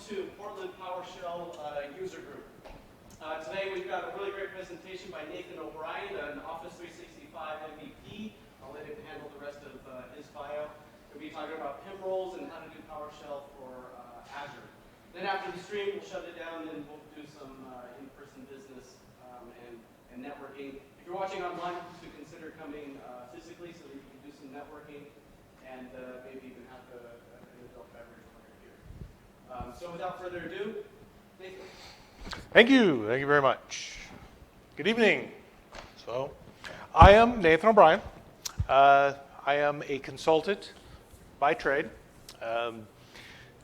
to Portland PowerShell user group. Today we've got a really great presentation by Nathan O'Brien, an Office 365 MVP. I'll let him handle the rest of his bio. We'll be talking about PIM roles and how to do PowerShell for Azure. Then after the stream, we'll shut it down and we'll do some in-person business and networking. If you're watching online, please consider coming physically so that you can do some networking and maybe even have an adult beverage while you're here. So without further ado, Nathan. Thank you very much. Good evening. So, I am Nathan O'Brien. I am a consultant by trade.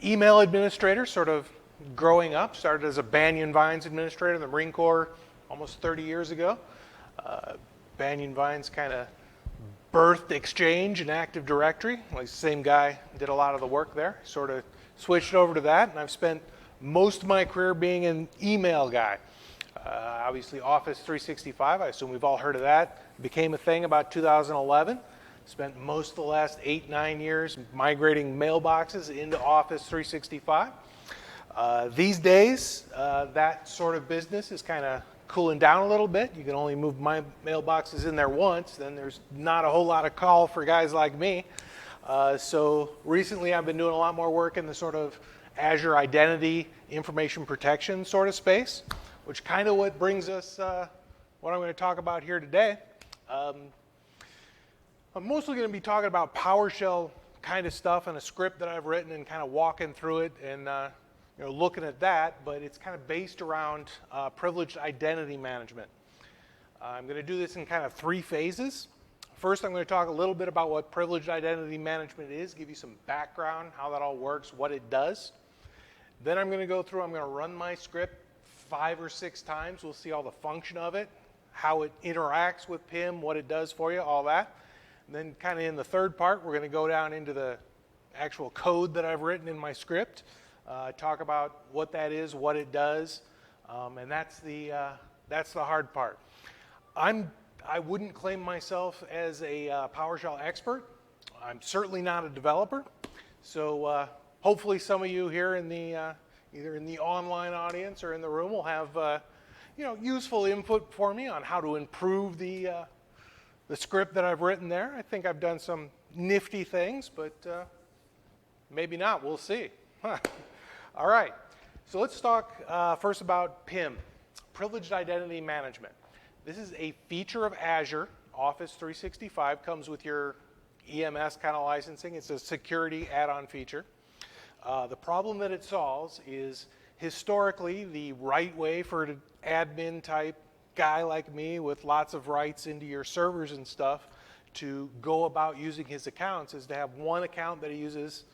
Email administrator, sort of growing up. Started as a Banyan Vines administrator in the Marine Corps almost 30 years ago. Banyan Vines kind of birthed Exchange and Active Directory. Like the same guy did a lot of the work there. Sort of switched over to that, and I've spent most of my career being an email guy. Obviously Office 365, I assume we've all heard of that. Became a thing about 2011. Spent most of the last 8-9 years migrating mailboxes into Office 365. These days, that sort of business is kind of cooling down a little bit. You can only move my mailboxes in there once, then there's not a whole lot of call for guys like me. So recently I've been doing a lot more work in the sort of Azure identity information protection sort of space, which kind of what brings us what I'm going to talk about here today. I'm mostly going to be talking about PowerShell kind of stuff and a script that I've written and kind of walking through it and looking at that, but it's kind of based around privileged identity management. I'm going to do this in kind of 3 phases. First, I'm going to talk a little bit about what privileged identity management is, give you some background, how that all works, what it does. Then I'm going to go through, I'm going to run my script 5 or 6 times. We'll see all the function of it, how it interacts with PIM, what it does for you, all that. And then kind of in the third part, we're going to go down into the actual code that I've written in my script, talk about what that is, what it does, and that's the hard part. I wouldn't claim myself as a PowerShell expert. I'm certainly not a developer. So hopefully some of you here in the either in the online audience or in the room will have useful input for me on how to improve the script that I've written there. I think I've done some nifty things, but maybe not. We'll see. All right. So let's talk first about PIM, Privileged Identity Management. This is a feature of Azure. Office 365 comes with your EMS kind of licensing. It's a security add-on feature. The problem that it solves is historically the right way for an admin type guy like me with lots of rights into your servers and stuff to go about using his accounts is to have one account that he uses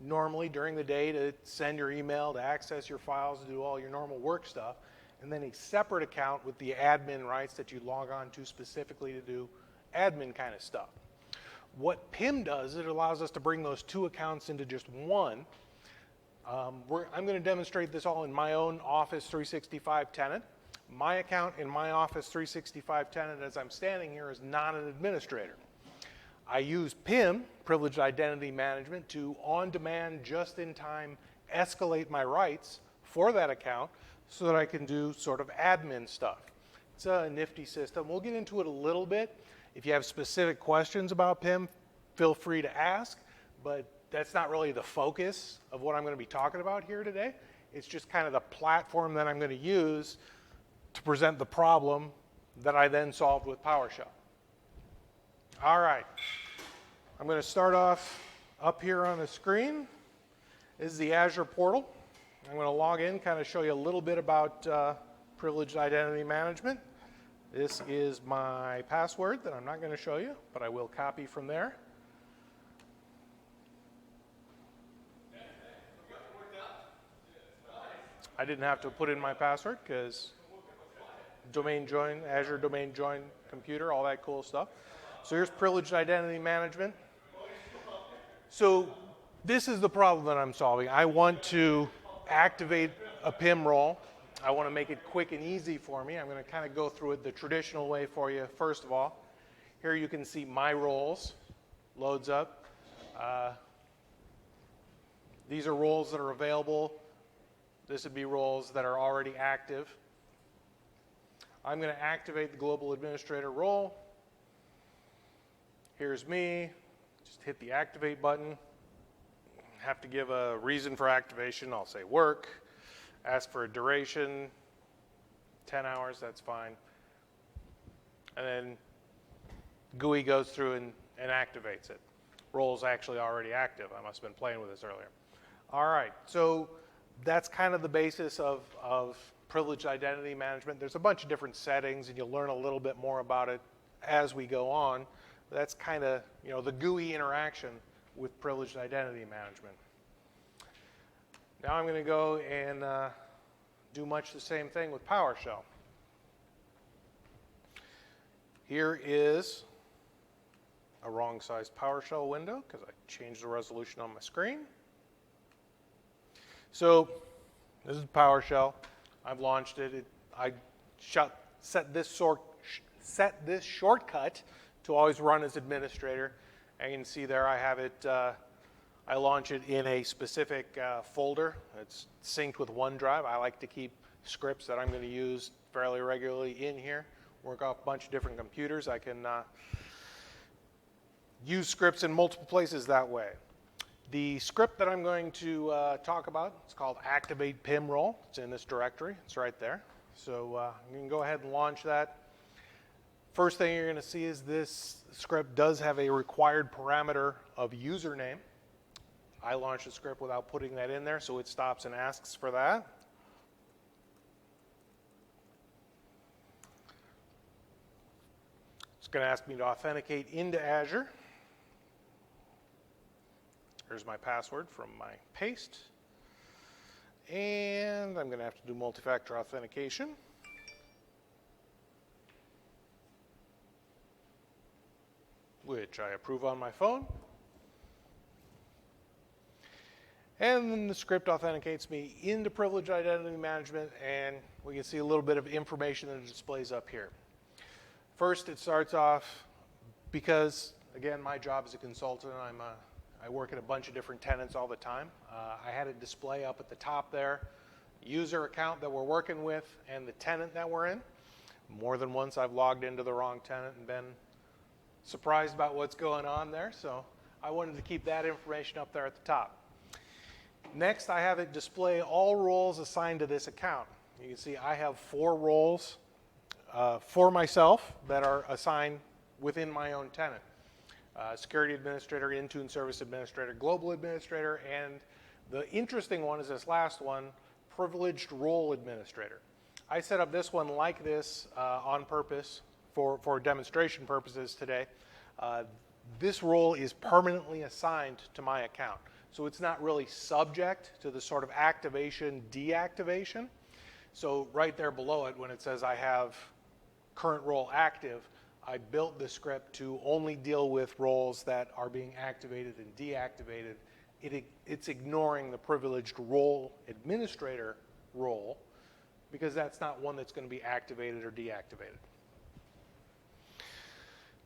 normally during the day to send your email, to access your files, to do all your normal work stuff, and then a separate account with the admin rights that you log on to specifically to do admin kind of stuff. What PIM does, it allows us to bring those 2 accounts into just one. I'm going to demonstrate this all in my own Office 365 tenant. My account in my Office 365 tenant as I'm standing here is not an administrator. I use PIM, Privileged Identity Management, to on-demand, just-in-time escalate my rights for that account so that I can do sort of admin stuff. It's a nifty system. We'll get into it a little bit. If you have specific questions about PIM, feel free to ask, but that's not really the focus of what I'm going to be talking about here today. It's just kind of the platform that I'm going to use to present the problem that I then solved with PowerShell. All right. I'm going to start off up here on the screen. This is the Azure Portal. I'm going to log in, kind of show you a little bit about privileged identity management. This is my password that I'm not going to show you, but I will copy from there. I didn't have to put in my password because domain join, Azure domain join computer, all that cool stuff. So here's privileged identity management. So this is the problem that I'm solving. I want to activate a PIM role. I want to make it quick and easy for me. I'm going to kind of go through it the traditional way for you. First of all, here you can see my roles. Loads up. These are roles that are available This would be roles that are already active. I'm going to activate the global administrator role. Here's me. Just hit the activate button. Have to give a reason for activation. I'll say work. Ask for a duration. 10 hours, that's fine. And then GUI goes through and activates it. Role's actually already active. I must have been playing with this earlier. All right, so that's kind of the basis of privileged identity management. There's a bunch of different settings, and you'll learn a little bit more about it as we go on. That's kind of, the GUI interaction with privileged identity management. Now I'm going to go and do much the same thing with PowerShell. Here is a wrong size PowerShell window because I changed the resolution on my screen. So this is PowerShell. I've launched it. I set this shortcut to always run as administrator. And you can see there I have it. I launch it in a specific folder. It's synced with OneDrive. I like to keep scripts that I'm going to use fairly regularly in here. Work off a bunch of different computers. I can use scripts in multiple places that way. The script that I'm going to talk about, it's called Activate PIM Role. It's in this directory. It's right there. So you can go ahead and launch that. First thing you're going to see is this script does have a required parameter of username. I launched the script without putting that in there, so it stops and asks for that. It's going to ask me to authenticate into Azure. Here's my password from my paste. And I'm going to have to do multi-factor authentication. Which I approve on my phone. And then the script authenticates me into privileged identity management, and we can see a little bit of information that it displays up here. First, it starts off because, again, my job as a consultant, I work at a bunch of different tenants all the time. I had a display up at the top there, user account that we're working with, and the tenant that we're in. More than once I've logged into the wrong tenant and been surprised about what's going on there, so I wanted to keep that information up there at the top. Next, I have it display all roles assigned to this account. You can see I have 4 roles for myself that are assigned within my own tenant. Security administrator, Intune service administrator, global administrator, and the interesting one is this last one, privileged role administrator. I set up this one like this on purpose for demonstration purposes today. This role is permanently assigned to my account. So it's not really subject to the sort of activation, deactivation. So right there below it, when it says I have current role active, I built the script to only deal with roles that are being activated and deactivated. It's ignoring the privileged role administrator role because that's not one that's going to be activated or deactivated.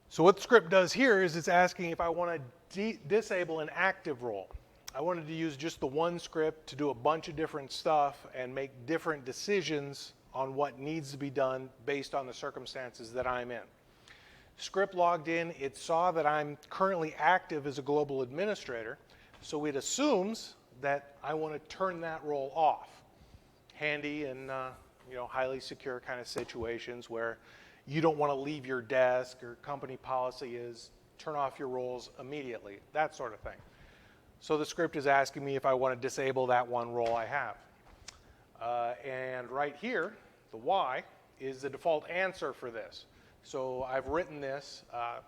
So what the script does here is it's asking if I want to disable an active role. I wanted to use just the one script to do a bunch of different stuff and make different decisions on what needs to be done based on the circumstances that I'm in. Script logged in, it saw that I'm currently active as a global administrator, so it assumes that I want to turn that role off. Handy in highly secure kind of situations where you don't want to leave your desk or company policy is turn off your roles immediately, that sort of thing. So the script is asking me if I want to disable that one role I have. And right here, the Y, is the default answer for this. So I've written this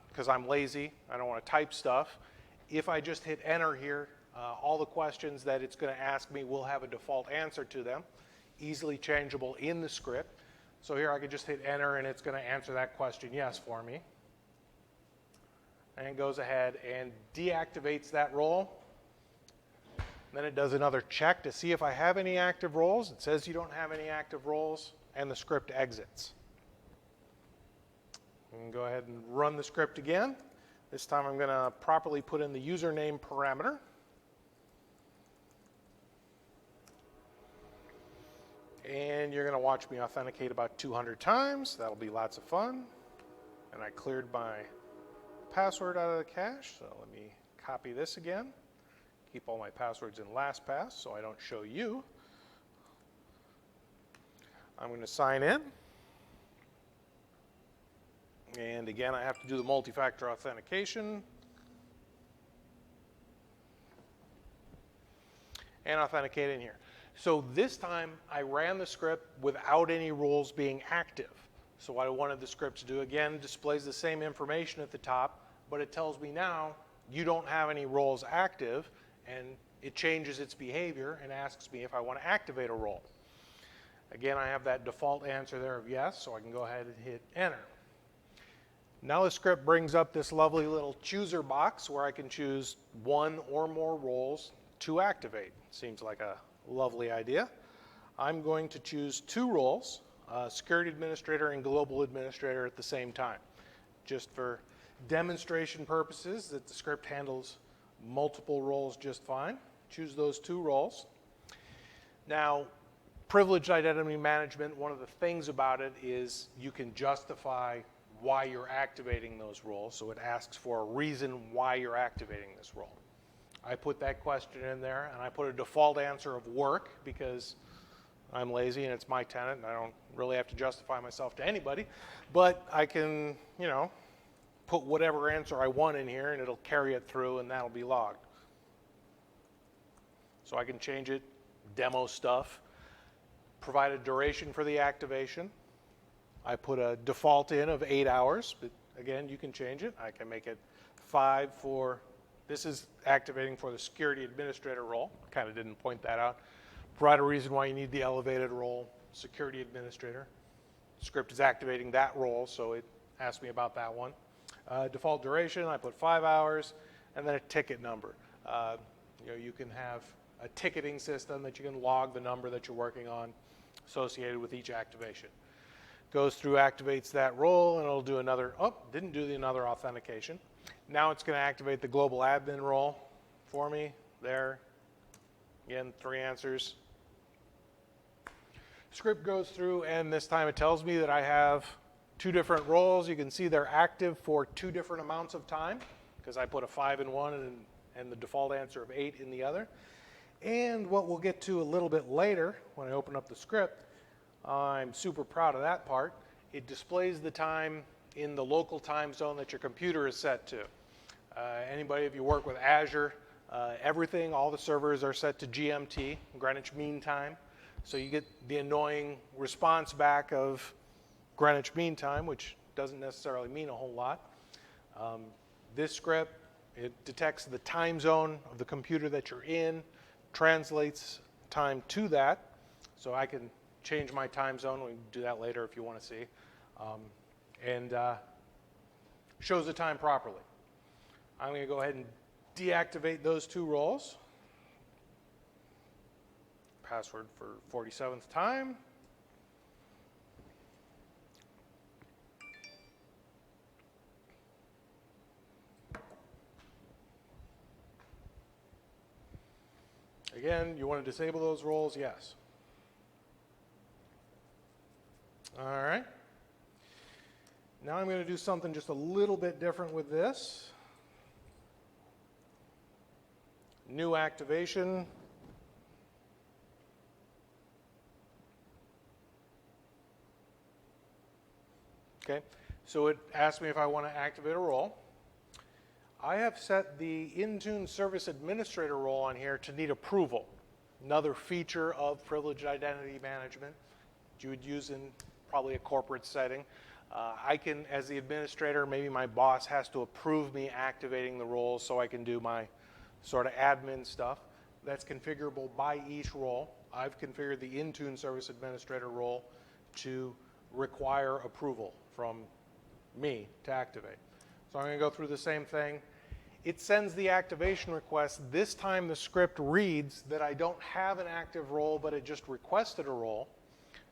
because I'm lazy, I don't want to type stuff. If I just hit enter here, all the questions that it's going to ask me will have a default answer to them, easily changeable in the script. So here I could just hit enter and it's going to answer that question yes for me. And it goes ahead and deactivates that role. Then it does another check to see if I have any active roles. It says you don't have any active roles, and the script exits. We can go ahead and run the script again. This time I'm going to properly put in the username parameter. And you're going to watch me authenticate about 200 times. That'll be lots of fun. And I cleared my password out of the cache, so let me copy this again. Keep all my passwords in LastPass so I don't show you. I'm going to sign in. And again, I have to do the multi-factor authentication. And authenticate in here. So this time I ran the script without any roles being active. So what I wanted the script to do, again, displays the same information at the top, but it tells me now you don't have any roles active, and it changes its behavior and asks me if I want to activate a role. Again, I have that default answer there of yes, so I can go ahead and hit enter. Now the script brings up this lovely little chooser box where I can choose one or more roles to activate. Seems like a lovely idea. I'm going to choose two roles, Security Administrator and Global Administrator at the same time, just for demonstration purposes that the script handles multiple roles just fine. Choose those two roles. Now, privileged identity management, one of the things about it is you can justify why you're activating those roles, so it asks for a reason why you're activating this role. I put that question in there, and I put a default answer of work because I'm lazy and it's my tenant and I don't really have to justify myself to anybody, but I can, put whatever answer I want in here and it'll carry it through and that'll be logged. So I can change it, demo stuff, provide a duration for the activation. I put a default in of 8 hours, but again, you can change it. I can make it 5 for, this is activating for the Security Administrator role. I kind of didn't point that out. Provide a reason why you need the elevated role, Security Administrator. The script is activating that role, so it asked me about that one. Default duration, I put 5 hours, and then a ticket number. You can have a ticketing system that you can log the number that you're working on associated with each activation. Goes through, activates that role, and it'll do another, didn't do another authentication. Now it's going to activate the global admin role for me there. Again, 3 answers. Script goes through, and this time it tells me that I have 2 different roles. You can see they're active for 2 different amounts of time because I put a 5 in one and the default answer of 8 in the other. And what we'll get to a little bit later when I open up the script, I'm super proud of that part. It displays the time in the local time zone that your computer is set to. Anybody, if you work with Azure, everything, all the servers are set to GMT, Greenwich Mean Time. So you get the annoying response back of Greenwich Mean Time, which doesn't necessarily mean a whole lot. This script, it detects the time zone of the computer that you're in, translates time to that. So I can change my time zone. We can do that later if you want to see. And shows the time properly. I'm going to go ahead and deactivate those 2 roles. Password for 47th time. Again, you want to disable those roles? Yes. All right. Now I'm going to do something just a little bit different with this. New activation. Okay, so it asked me if I want to activate a role. I have set the Intune Service Administrator role on here to need approval. Another feature of privileged identity management that you would use in probably a corporate setting. I can, as the administrator, maybe my boss has to approve me activating the roles so I can do my sort of admin stuff. That's configurable by each role. I've configured the Intune Service Administrator role to require approval from me to activate. So I'm going to go through the same thing. It sends the activation request. This time the script reads that I don't have an active role, but it just requested a role.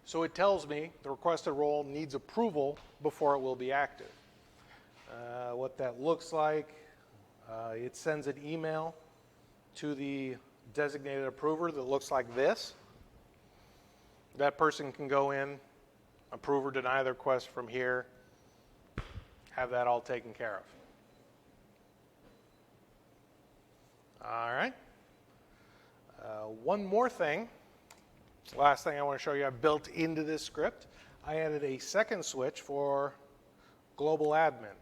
So it tells me the requested role needs approval before it will be active. What that looks like, it sends an email to the designated approver that looks like this. That person can go in, approve or deny the request from here, have that all taken care of. All right. One more thing. Last thing I want to show you, I've built into this script. I added a second switch for global admin.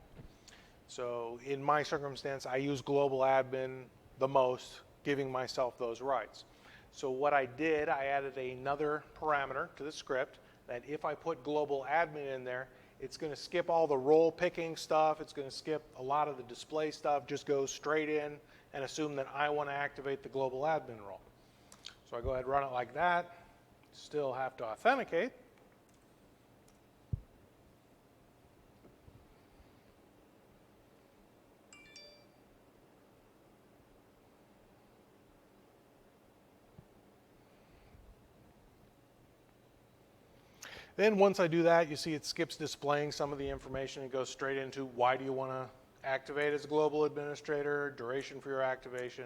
So in my circumstance, I use global admin the most, giving myself those rights. So what I did, I added another parameter to the script that if I put global admin in there, it's going to skip all the role picking stuff. It's going to skip a lot of the display stuff, just go straight in and assume that I want to activate the global admin role. So I go ahead and run it like that. Still have to authenticate. Then once I do that, you see it skips displaying some of the information. It goes straight into why do you want to activate as a global administrator, duration for your activation.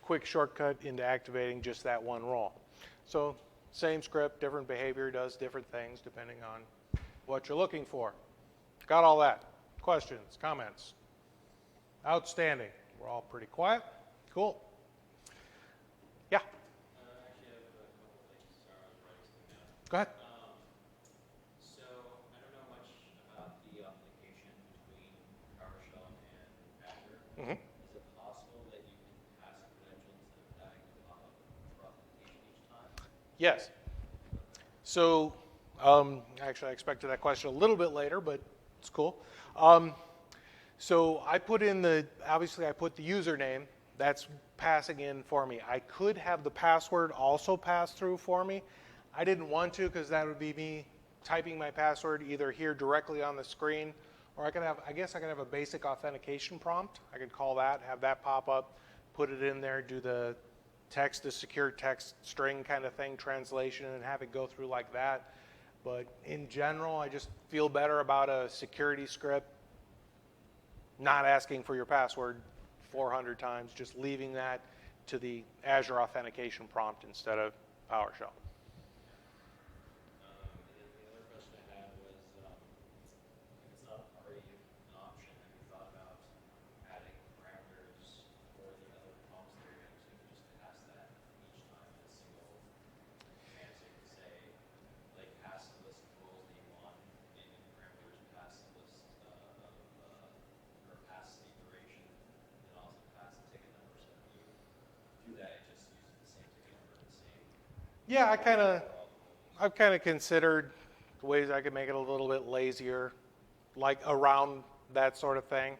Quick shortcut into activating just that one role. So same script, different behavior, does different things depending on what you're looking for. Got all that? Questions, comments? Outstanding. We're all pretty quiet. Cool. Yeah. Actually, I have a couple of things. Sorry, I was writing something down. Go ahead. So I don't know much about the authentication between PowerShell and Azure. Mm-hmm. Is it possible that you can pass credentials that are tagged for authentication each time? Yes. So actually, I expected that question a little bit later, but it's cool. So I put in obviously I put the username. That's passing in for me. I could have the password also pass through for me. I didn't want to because that would be me typing my password either here directly on the screen, or I guess I could have a basic authentication prompt. I could call that, have that pop up, put it in there, do the text to secure text string kind of thing, translation, and have it go through like that. But in general, I just feel better about a security script not asking for your password 400 times, just leaving that to the Azure authentication prompt instead of PowerShell. And then the other question I had was, if it's not already an option, have you thought about adding parameters for the other prompts that you're going to just pass that each time in a single command? So you can say, like, pass the list of roles that you want in parameters, pass the list or pass the duration, and also pass the ticket number. So if you do that, it just uses the same ticket number, the same. Yeah, I've kind of considered the ways I could make it a little bit lazier, like around that sort of thing.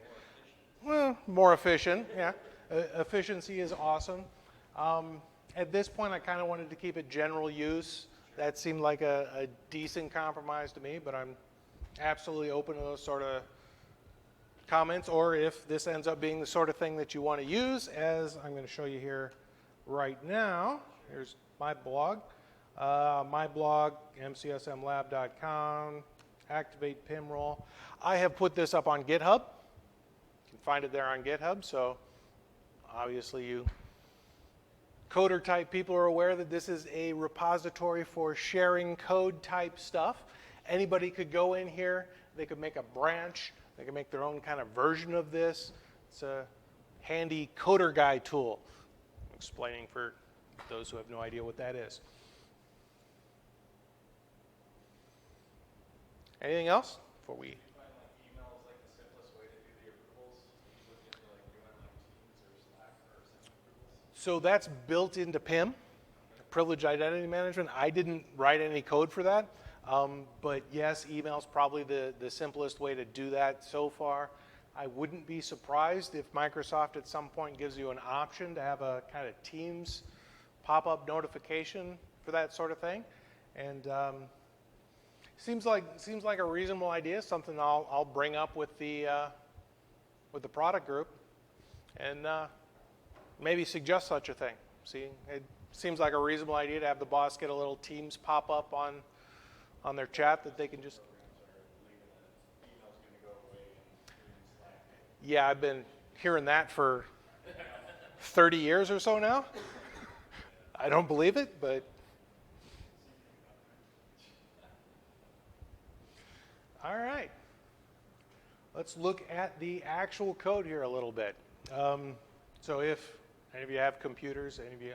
Well, more efficient, yeah. Efficiency is awesome. At this point, I kind of wanted to keep it general use. That seemed like a decent compromise to me, but I'm absolutely open to those sort of comments, or if this ends up being the sort of thing that you want to use, as I'm going to show you here right now. Here's my blog. My blog, mcsmlab.com, activate PIM role. I have put this up on GitHub. You can find it there on GitHub, so obviously you coder type people are aware that this is a repository for sharing code type stuff. Anybody could go in here, they could make a branch, they can make their own kind of version of this. It's a handy coder guy tool. I'm explaining for those who have no idea what that is. Anything else before we? Do you find like email is like the simplest way to do the approvals? You look into like doing like Teams or Slack or send approvals? So that's built into PIM, Privileged Identity Management. I didn't write any code for that. But yes, email is probably the simplest way to do that so far. I wouldn't be surprised if Microsoft at some point gives you an option to have a kind of Teams pop-up notification for that sort of thing. And seems like a reasonable idea, something I'll bring up with the product group and maybe suggest such a thing. See, it seems like a reasonable idea to have the boss get a little Teams pop-up on their chat that they can just. Yeah, I've been hearing that for 30 years or so now. I don't believe it, but all right. Let's look at the actual code here a little bit. So if any of you have computers, any of you,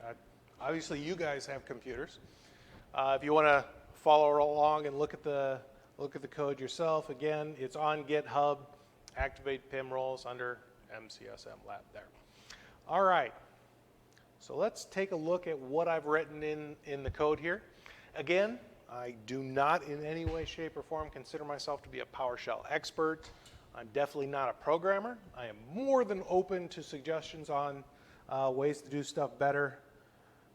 obviously you guys have computers. If you want to follow along and look at the code yourself, again, it's on GitHub. Activate PIM roles under MCSM Lab there. All right. So let's take a look at what I've written in the code here. Again, I do not in any way, shape, or form consider myself to be a PowerShell expert. I'm definitely not a programmer. I am more than open to suggestions on ways to do stuff better,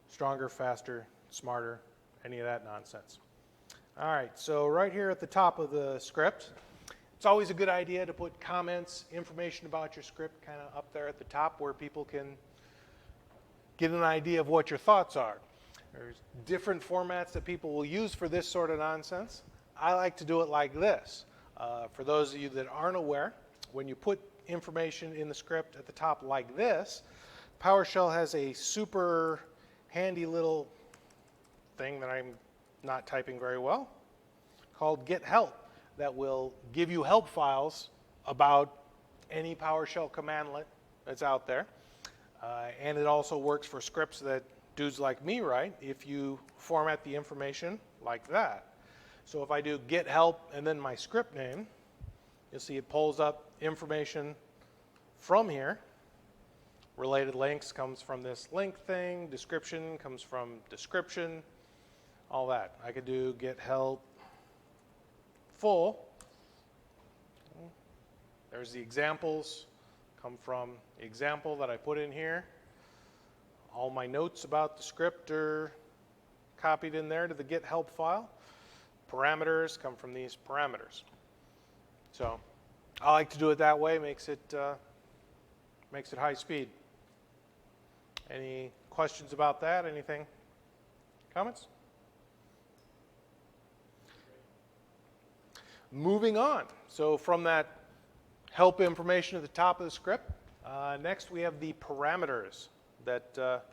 stronger, faster, smarter, any of that nonsense. All right, so right here at the top of the script, it's always a good idea to put comments, information about your script kind of up there at the top where people can get an idea of what your thoughts are. There's different formats that people will use for this sort of nonsense. I like to do it like this. For those of you that aren't aware, when you put information in the script at the top like this, PowerShell has a super handy little thing that I'm not typing very well called get help that will give you help files about any PowerShell commandlet that's out there. And it also works for scripts that dudes like me write if you format the information like that. So if I do get help and then my script name, you'll see it pulls up information from here. Related links comes from this link thing. Description comes from description. All that. I could do get help full. There's the examples. Come from the example that I put in here. All my notes about the script are copied in there to the get help file. Parameters come from these parameters. So I like to do it that way. Makes it high speed. Any questions about that? Anything? Comments? Moving on. So from that help information at the top of the script, next we have the parameters that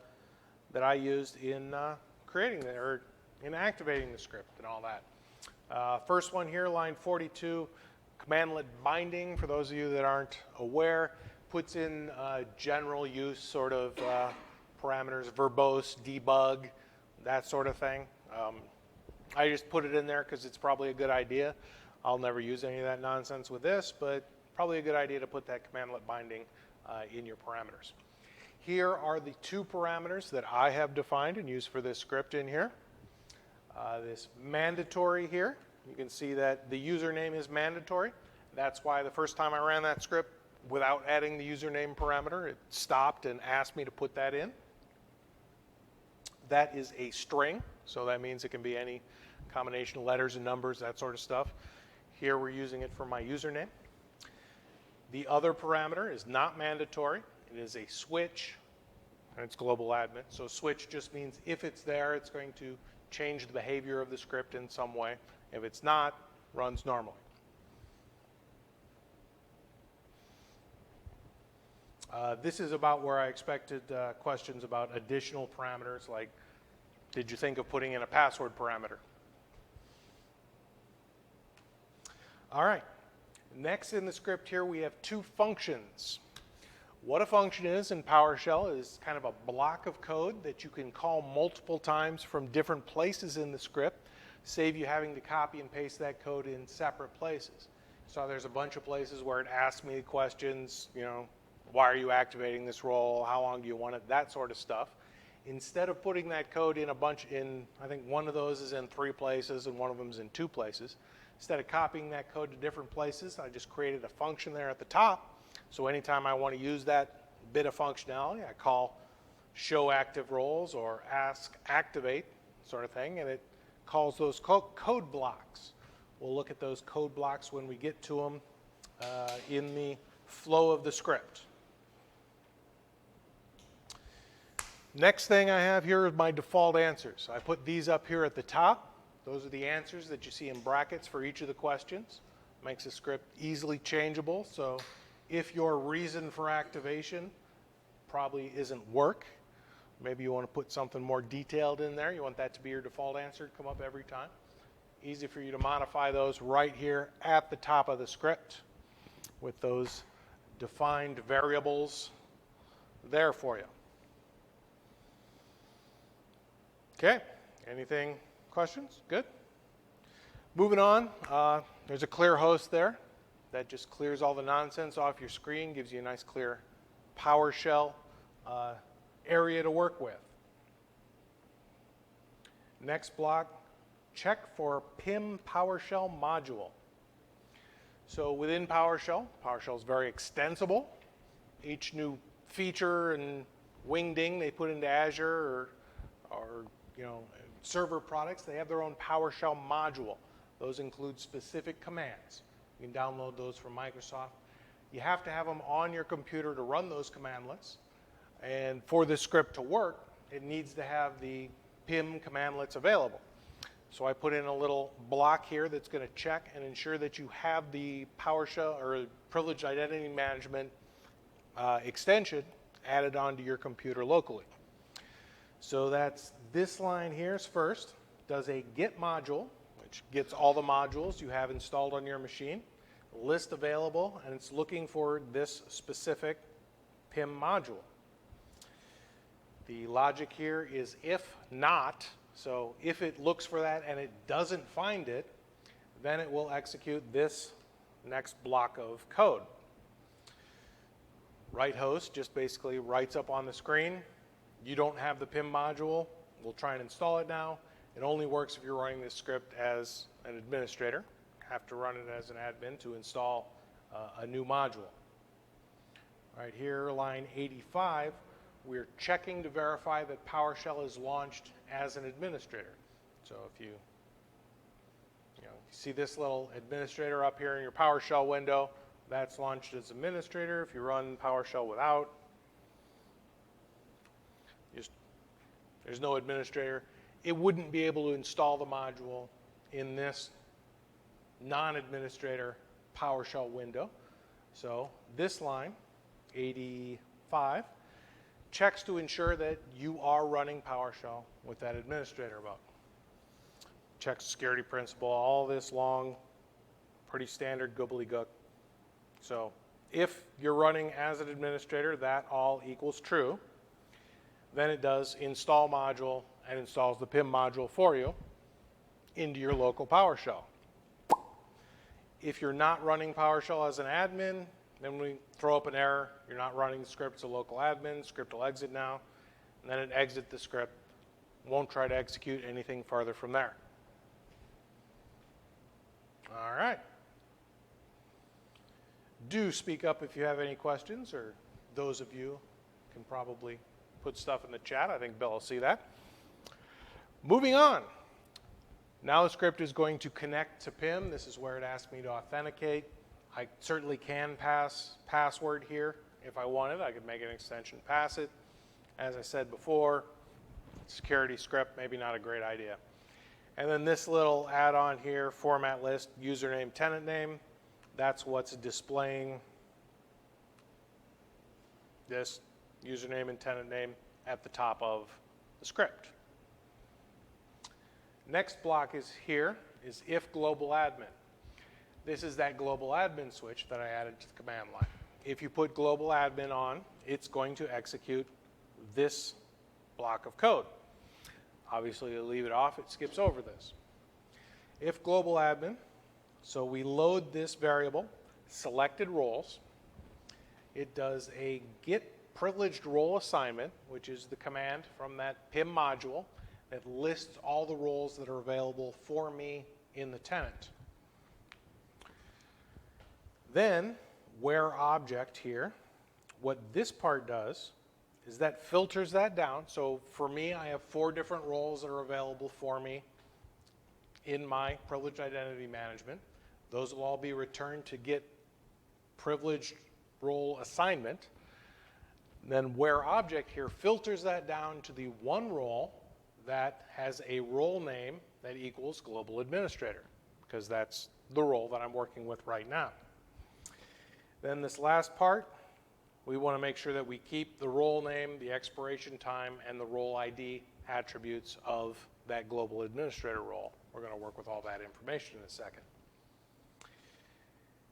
I used in creating or in activating the script and all that. First one here, line 42, commandlet binding. For those of you that aren't aware, puts in general use sort of parameters, verbose, debug, that sort of thing. I just put it in there because it's probably a good idea. I'll never use any of that nonsense with this, but probably a good idea to put that commandlet binding in your parameters. Here are the two parameters that I have defined and used for this script in here. This mandatory here, you can see that the username is mandatory. That's why the first time I ran that script without adding the username parameter, it stopped and asked me to put that in. That is a string, so that means it can be any combination of letters and numbers, that sort of stuff. Here we're using it for my username. The other parameter is not mandatory. It is a switch, and it's global admin. So switch just means if it's there, it's going to change the behavior of the script in some way. If it's not, runs normally. This is about where I expected questions about additional parameters, like did you think of putting in a password parameter? All right. Next in the script here, we have two functions. What a function is in PowerShell is kind of a block of code that you can call multiple times from different places in the script, save you having to copy and paste that code in separate places. So there's a bunch of places where it asks me questions, you know, why are you activating this role? How long do you want it? That sort of stuff. Instead of putting that code in a bunch I think one of those is in 3 places and one of them is in 2 places. Instead of copying that code to different places, I just created a function there at the top. So anytime I want to use that bit of functionality, I call show active roles or ask activate sort of thing, and it calls those code blocks. We'll look at those code blocks when we get to them in the flow of the script. Next thing I have here is my default answers. I put these up here at the top. Those are the answers that you see in brackets for each of the questions. Makes the script easily changeable. So if your reason for activation probably isn't work, Maybe you want to put something more detailed in there. You want that to be your default answer to come up every time. Easy for you to modify those right here at the top of the script with those defined variables there for you. Okay, anything, questions? Good. Moving on, there's a clear host there. That just clears all the nonsense off your screen, gives you a nice clear PowerShell area to work with. Next block, check for PIM PowerShell module. So within PowerShell, PowerShell is very extensible. Each new feature and wingding they put into Azure or server products, they have their own PowerShell module. Those include specific commands. You can download those from Microsoft. You have to have them on your computer to run those commandlets. And for this script to work, it needs to have the PIM commandlets available. So I put in a little block here that's going to check and ensure that you have the PowerShell or Privileged Identity Management extension added onto your computer locally. So that's this line here is first, does a get module, which gets all the modules you have installed on your machine, list available, and it's looking for this specific PIM module. The logic here is if not, so if it looks for that and it doesn't find it, then it will execute this next block of code. Write host just basically writes up on the screen, you don't have the PIM module, we'll try and install it now. It only works if you're running this script as an administrator. Have to run it as an admin to install a new module. Right here, line 85, we're checking to verify that PowerShell is launched as an administrator. So if you see this little administrator up here in your PowerShell window, that's launched as administrator. If you run PowerShell without, there's no administrator. It wouldn't be able to install the module in this non-administrator PowerShell window. So this line, 85, checks to ensure that you are running PowerShell with that administrator mode. Checks security principal, all this long, pretty standard gobbledygook. So if you're running as an administrator, that all equals true. Then it does install module and installs the PIM module for you into your local PowerShell. If you're not running PowerShell as an admin, then we throw up an error. You're not running the script as a local admin. Script will exit now. And then it exits the script. Won't try to execute anything further from there. All right. Do speak up if you have any questions, or those of you can probably put stuff in the chat. I think Bill will see that. Moving on. Now the script is going to connect to PIM. This is where it asks me to authenticate. I certainly can pass password here if I wanted. I could make an extension, pass it. As I said before, security script, maybe not a great idea. And then this little add-on here, format list, username, tenant name, that's what's displaying this username and tenant name at the top of the script. Next block is here, is if global admin. This is that global admin switch that I added to the command line. If you put global admin on, it's going to execute this block of code. Obviously, to leave it off, it skips over this. If global admin, so we load this variable, selected roles. It does a get privileged role assignment, which is the command from that PIM module that lists all the roles that are available for me in the tenant. Then, where object here, what this part does is that filters that down. So for me, I have 4 different roles that are available for me in my privileged identity management. Those will all be returned to get privileged role assignment. Then where object here filters that down to the one role that has a role name that equals global administrator, because that's the role that I'm working with right now. Then this last part, we want to make sure that we keep the role name, the expiration time, and the role ID attributes of that global administrator role. We're going to work with all that information in a second.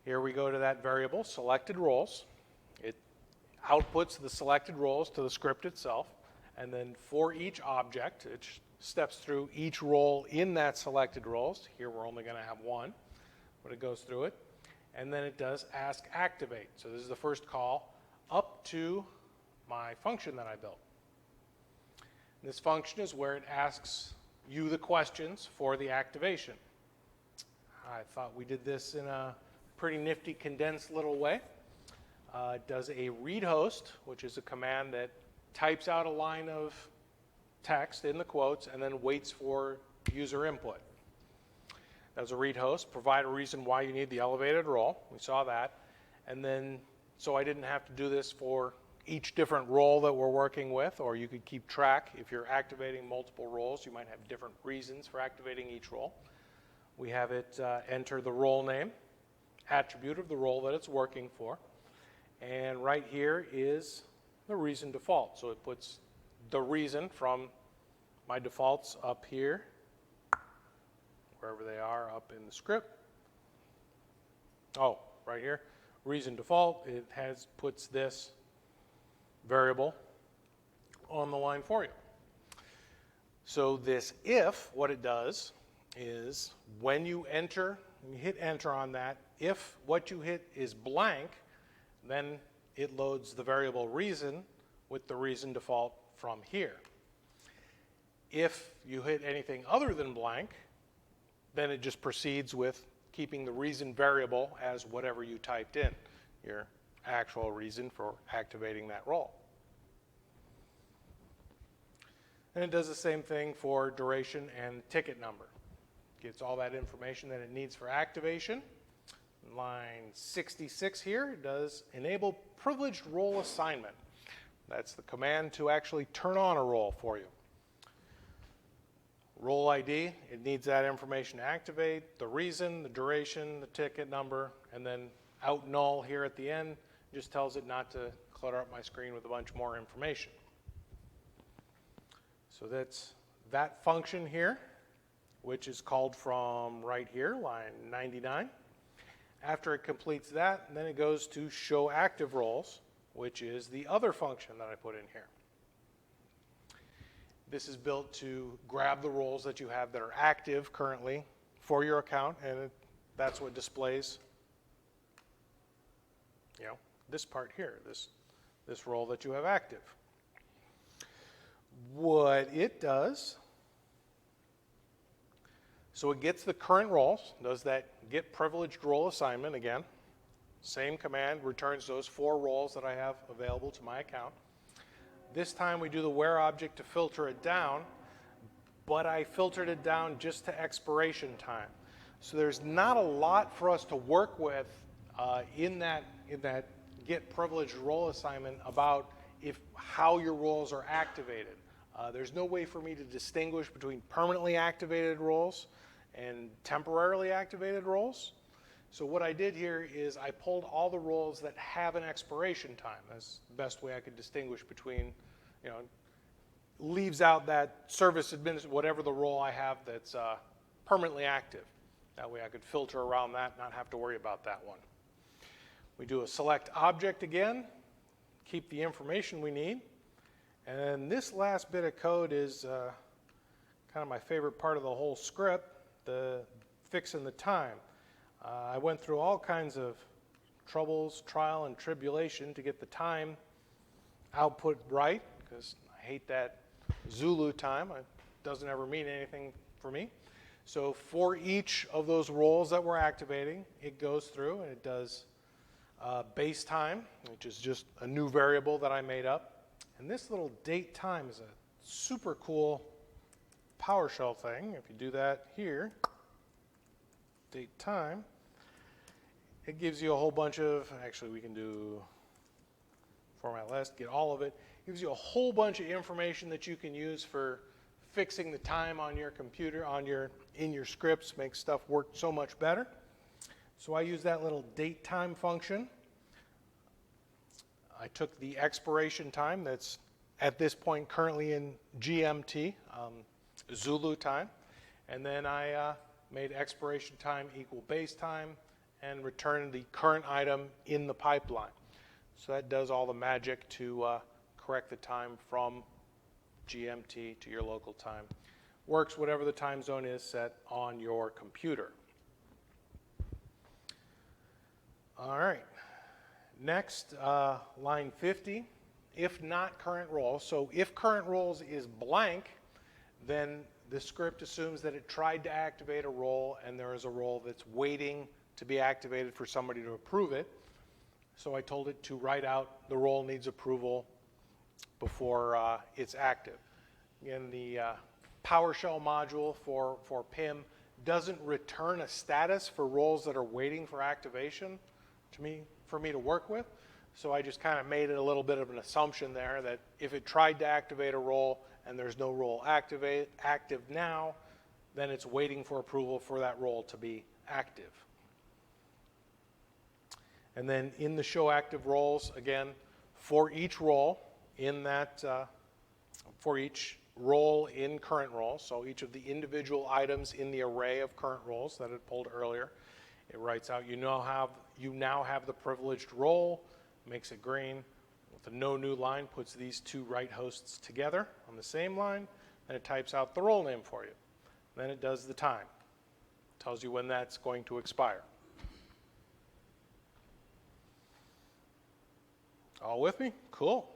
Here we go to that variable, selected roles. It outputs the selected roles to the script itself, and then for each object, it steps through each role in that selected roles. Here we're only going to have one, but it goes through it. And then it does ask activate. So this is the first call up to my function that I built. This function is where it asks you the questions for the activation. I thought we did this in a pretty nifty, condensed little way. It does a read host, which is a command that types out a line of text in the quotes and then waits for user input. Does a read host, provide a reason why you need the elevated role. We saw that. And then, so I didn't have to do this for each different role that we're working with, or you could keep track. If you're activating multiple roles, you might have different reasons for activating each role. We have it enter the role name, attribute of the role that it's working for. And right here is the reason default. So it puts the reason from my defaults up here, wherever they are up in the script. Oh, right here, reason default, it puts this variable on the line for you. So this if, what it does is when you enter, you hit enter on that, if what you hit is blank, then it loads the variable reason with the reason default from here. If you hit anything other than blank, then it just proceeds with keeping the reason variable as whatever you typed in, your actual reason for activating that role. And it does the same thing for duration and ticket number. Gets all that information that it needs for activation. Line 66 here does enable privileged role assignment. That's the command to actually turn on a role for you. Role ID, it needs that information to activate, the reason, the duration, the ticket number, and then out null here at the end just tells it not to clutter up my screen with a bunch more information. So that's that function here, which is called from right here, line 99. After it completes that, then it goes to show active roles, which is the other function that I put in here. This is built to grab the roles that you have that are active currently for your account, and that's what displays, this part here, this role that you have active. What it does, so it gets the current roles, does that get privileged role assignment again. Same command, returns those 4 roles that I have available to my account. This time we do the where object to filter it down, but I filtered it down just to expiration time. So there's not a lot for us to work with in that get privileged role assignment about how your roles are activated. There's no way for me to distinguish between permanently activated roles and temporarily activated roles. So what I did here is I pulled all the roles that have an expiration time. That's the best way I could distinguish between, leaves out that service administrator, whatever the role I have that's permanently active. That way I could filter around that, not have to worry about that one. We do a select object again, keep the information we need. And this last bit of code is kind of my favorite part of the whole script, the fixing the time. I went through all kinds of troubles, trial, and tribulation to get the time output right, because I hate that Zulu time. It doesn't ever mean anything for me. So for each of those roles that we're activating, it goes through and it does base time, which is just a new variable that I made up. And this little date time is a super cool PowerShell thing. If you do that here, date time, it gives you a whole bunch of, actually we can do format list, get all of it. It gives you a whole bunch of information that you can use for fixing the time on your computer, in your scripts, makes stuff work so much better. So I use that little date time function. I took the expiration time that's at this point currently in GMT, Zulu time, and then I made expiration time equal base time and returned the current item in the pipeline. So that does all the magic to correct the time from GMT to your local time. Works whatever the time zone is set on your computer. All right. Next, line 50, if not current roles. So if current roles is blank, then the script assumes that it tried to activate a role and there is a role that's waiting to be activated for somebody to approve it. So I told it to write out the role needs approval before it's active. Again, the PowerShell module for PIM doesn't return a status for roles that are waiting for activation for me to work with. So I just kind of made it a little bit of an assumption there that if it tried to activate a role and there's no role active now, then it's waiting for approval for that role to be active. And then in the show active roles, again, for each role in that, for each role in current roles, so each of the individual items in the array of current roles that it pulled earlier, it writes out, you now have the privileged role, makes it green. With a no new line, puts these two right hosts together on the same line, and it types out the role name for you. Then it does the time. Tells you when that's going to expire. All with me? Cool.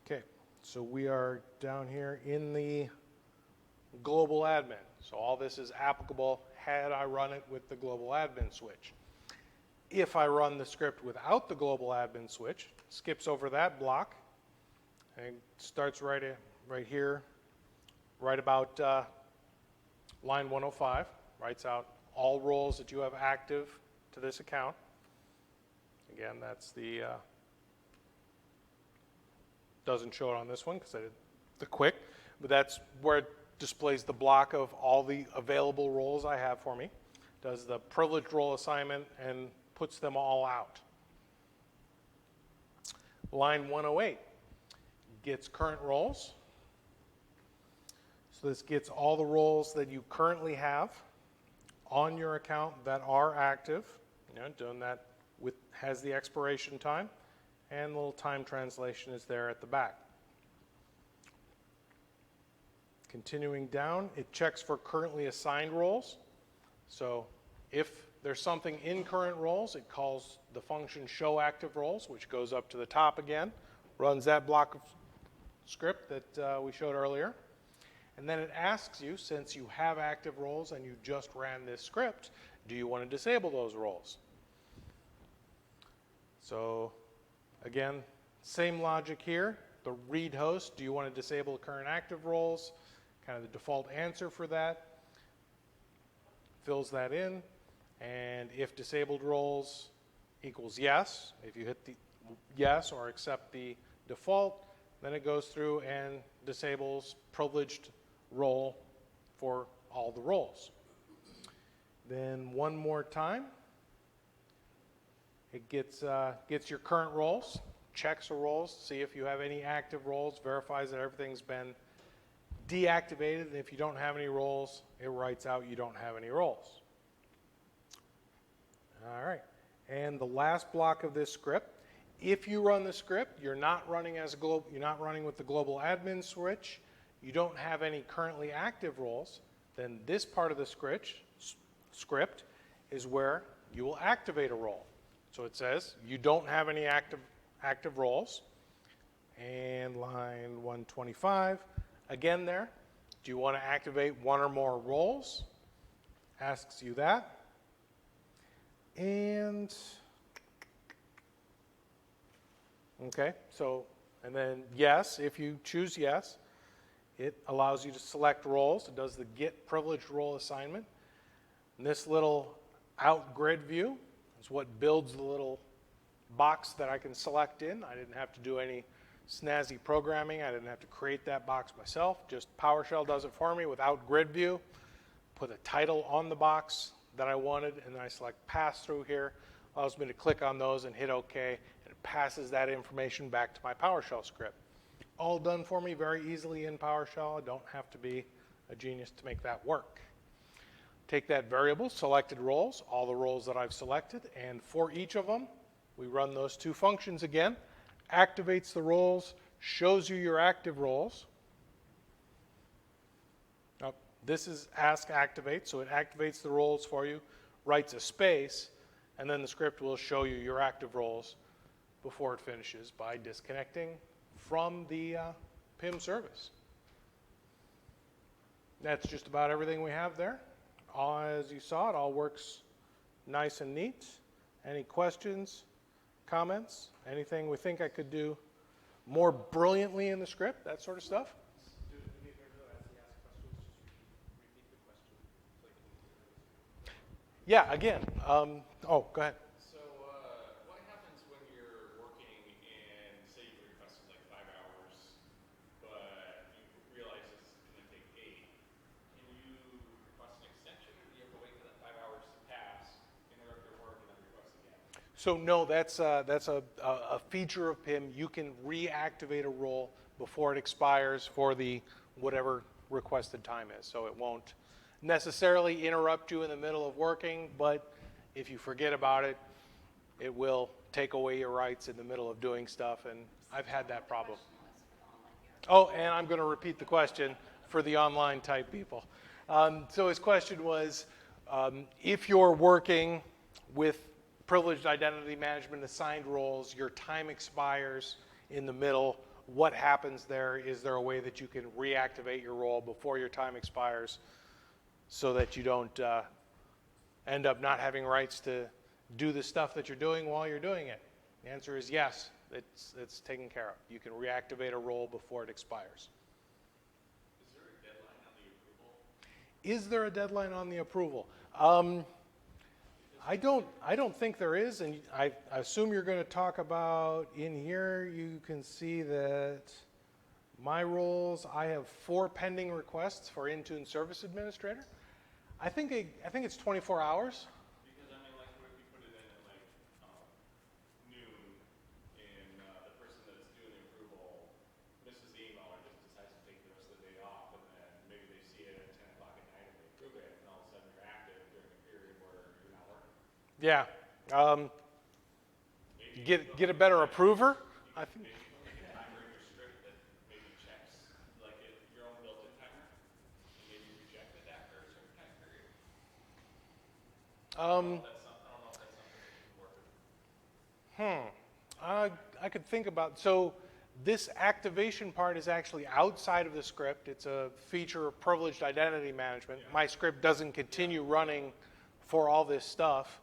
Okay, so we are down here in the global admin. So all this is applicable had I run it with the global admin switch. If I run the script without the global admin switch, skips over that block and starts right here, right about line 105, writes out all roles that you have active to this account. Again, that's the, doesn't show it on this one because I did the quick, but that's where it displays the block of all the available roles I have for me. Does the privileged role assignment and puts them all out. Line 108 gets current roles. So this gets all the roles that you currently have on your account that are active. You know, doing that has the expiration time, and a little time translation is there at the back. Continuing down, it checks for currently assigned roles. So if there's something in current roles, it calls the function show active roles, which goes up to the top again, runs that block of script that we showed earlier. And then it asks you, since you have active roles and you just ran this script, do you want to disable those roles? So again, same logic here. The read host, do you want to disable current active roles? Kind of the default answer for that. Fills that in. And if disabled roles equals yes, if you hit the yes or accept the default, then it goes through and disables privileged role for all the roles. Then one more time, it gets your current roles, checks the roles, see if you have any active roles, verifies that everything's been deactivated, and if you don't have any roles, it writes out you don't have any roles. All right, and the last block of this script, if you run the script, you're not running with the global admin switch, you don't have any currently active roles, then this part of the script is where you will activate a role. So it says you don't have any active roles, and line 125, again there, do you want to activate one or more roles? Asks you that. And, okay, so, and then yes, if you choose yes, it allows you to select roles. It does the get privileged role assignment. And this little out grid view is what builds the little box that I can select in. I didn't have to do any snazzy programming. I didn't have to create that box myself. Just PowerShell does it for me without grid view. Put a title on the box that I wanted, and then I select pass through here, allows me to click on those and hit OK, and it passes that information back to my PowerShell script. All done for me very easily in PowerShell. I don't have to be a genius to make that work. Take that variable, selected roles, all the roles that I've selected, and for each of them, we run those two functions again. Activates the roles, shows you your active roles. Now, this is ask activate, so it activates the roles for you, writes a space, and then the script will show you your active roles before it finishes by disconnecting from the PIM service. That's just about everything we have there. As you saw, it all works nice and neat. Any questions, comments, anything we think I could do more brilliantly in the script, that sort of stuff? Do me a favor though, as he asks questions, just repeat the question so I can hear it. Yeah, again. Oh, go ahead. So, what happens when you're working and say you requested like 5 hours, but you realize it's going to take 8? Can you request an extension, or do you have to wait for that 5 hours to pass, interrupt your work, and then request again? So no, that's a feature of PIM. You can reactivate a role before it expires for the whatever requested time is. So it won't necessarily interrupt you in the middle of working, but if you forget about it, it will take away your rights in the middle of doing stuff, and I've had that problem. Oh, and I'm going to repeat the question for the online type people. So his question was, if you're working with privileged identity management assigned roles, your time expires in the middle, what happens there? Is there a way that you can reactivate your role before your time expires so that you don't end up not having rights to do the stuff that you're doing while you're doing it? The answer is yes, it's taken care of. You can reactivate a role before it expires. Is there a deadline on the approval? Is there a deadline on the approval? I don't think there is, and I assume you're going to talk about in here. You can see that my roles, I have 4 pending requests for Intune Service Administrator. I think it's 24 hours. Because, I mean, like, what if you put it in at, like, noon, and the person that's doing the approval misses the email or just decides to take the rest of the day off, and then maybe they see it at 10 o'clock at night and they approve it, and all of a sudden you're active during a period where you're not working? Yeah. Get a better approver. I think. Maybe you put like a timer in your script that maybe checks, like, your own built-in timer, and maybe reject it after a certain time period. I don't know if that's something that you can work with. I could think about, so this activation part is actually outside of the script. It's a feature of privileged identity management. My script doesn't continue running for all this stuff.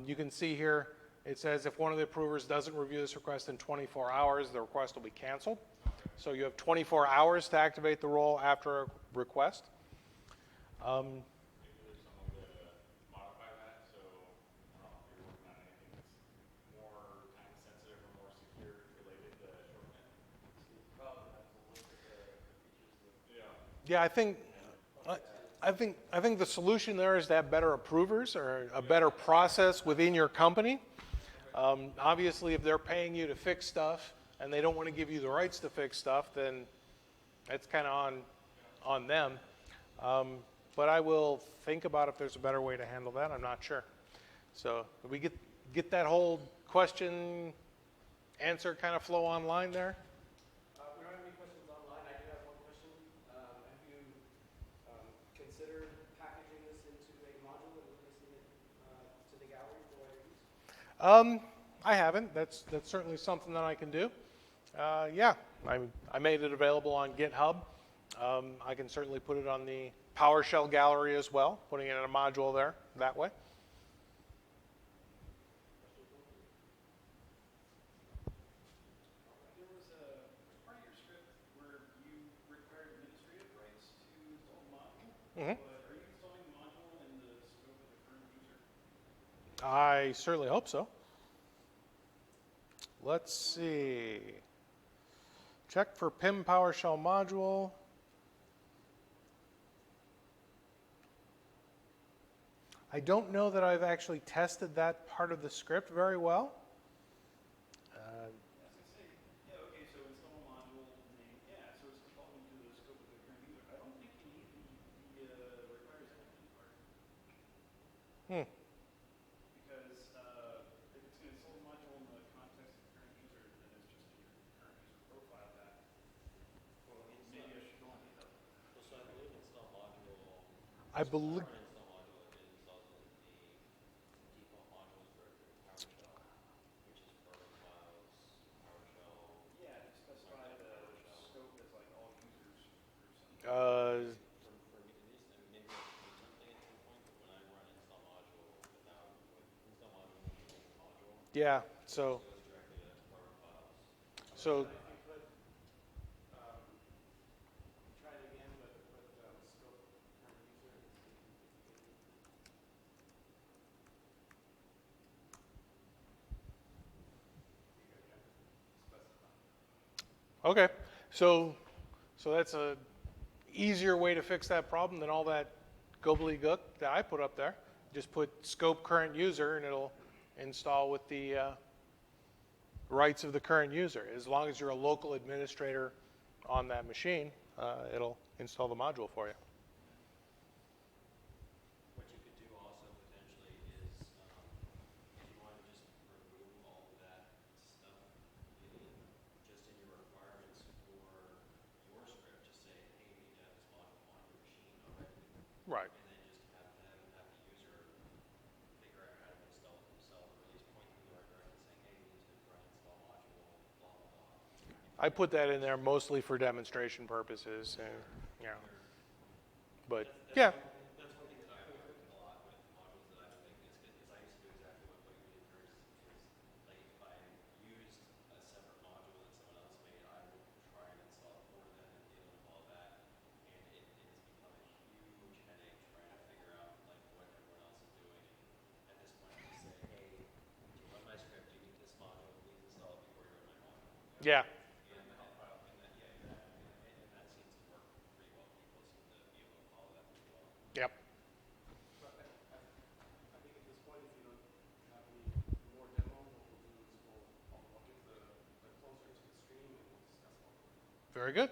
You can see here, it says if one of the approvers doesn't review this request in 24 hours, the request will be canceled. So you have 24 hours to activate the role after a request. Maybe there's some way to modify that, so, I don't know, if you're working on anything that's more time sensitive or more secure related to shorten it. Probably have to look at the features that. Yeah. Yeah, I think the solution there is to have better approvers or a better process within your company. Obviously, if they're paying you to fix stuff and they don't want to give you the rights to fix stuff, then that's kind of on them. But I will think about if there's a better way to handle that. I'm not sure. So did we get that whole question answer kind of flow online there? We don't have any questions online. I do have one question. Have you considered packaging this into a module and releasing it to the gallery for wider use? I haven't. That's certainly something that I can do. Yeah, I made it available on GitHub. I can certainly put it on the PowerShell gallery as well, putting it in a module there that way. There was a part of your script where you required administrative rights to install the module, Mm-hmm. but are you installing the module in the scope of the current user? I certainly hope so. Let's see. Check for PIM PowerShell module. I don't know that I've actually tested that part of the script very well. Yeah, so say, yeah, okay, so install module name, yeah, so it's defaulting to the scope of the current user. I don't think you need the requires entity part. Hmm. Because if it's going to install the module in the context of the current user, then it's just in your current user profile path. Well, Maybe I should go on GitHub. so I believe install module, I so when I believe. run install module, it installs it in the default modules directory of PowerShell, which is program files, PowerShell, Yeah, to specify Untitled the PowerShell. scope as like all users or something. For me, at least, I mean, maybe I should do something at some point, but when I run install module with install module with a module, Yeah. it just So goes directly to program files. so If you put, try it again, but put scope current user and see if you get anything. You go again. Specify. okay. So that's a easier way to fix that problem than all that gobbledygook that I put up there. Just put scope current user and it'll install with the rights of the current user. As long as you're a local administrator on that machine, it'll install the module for you. What you could do also potentially is, if you want to just remove all of that stuff just in your requirements for your script, just say, hey, you need to have this module on your machine already, Right. and then just have the user figure out how to install it themselves, or at least point them in the right direction, saying, hey, you need to run install module, blah, blah, blah. I put that in there mostly for demonstration purposes, and you know. But yeah, That's one thing that I work a lot with modules that I've been making is because I used to do exactly what you did there is like if I used a separate module that someone else made, I would try and install it for them and deal with all that. And it has become a huge headache trying to figure out like what everyone else is doing. And at this point I just say, hey, to run my script, you need this module, please install it before you run my module. yeah, And that seems to work pretty well. People seem to be able to follow that pretty well. yep. But I think at this point, if you don't have any more demo, what we'll do is I'll get the closer to the stream and we'll discuss all of it. Very good.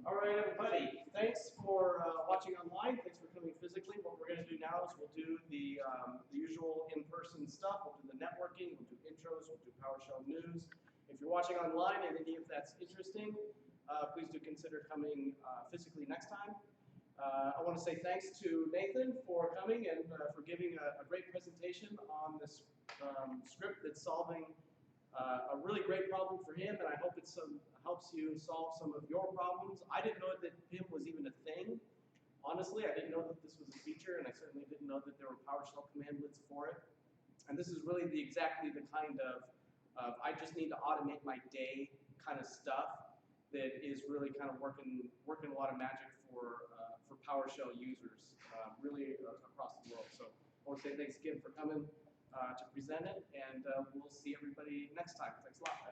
All right, everybody. Thanks for watching online. Thanks for coming physically. What we're going to do now is we'll do the usual in-person stuff. We'll do the networking. We'll do intros. We'll do PowerShell news. If you're watching online and any of that's interesting, please do consider coming physically next time. I want to say thanks to Nathan for coming and for giving a great presentation on this script that's solving a really great problem for him, and I hope it helps you solve some of your problems. I didn't know that PIM was even a thing. Honestly, I didn't know that this was a feature, and I certainly didn't know that there were PowerShell commandlets for it. And this is really exactly the kind of I just need to automate my day kind of stuff that is really kind of working a lot of magic for PowerShell users, really across the world. So I want to say thanks again for coming to present it, and we'll see everybody next time. Thanks a lot.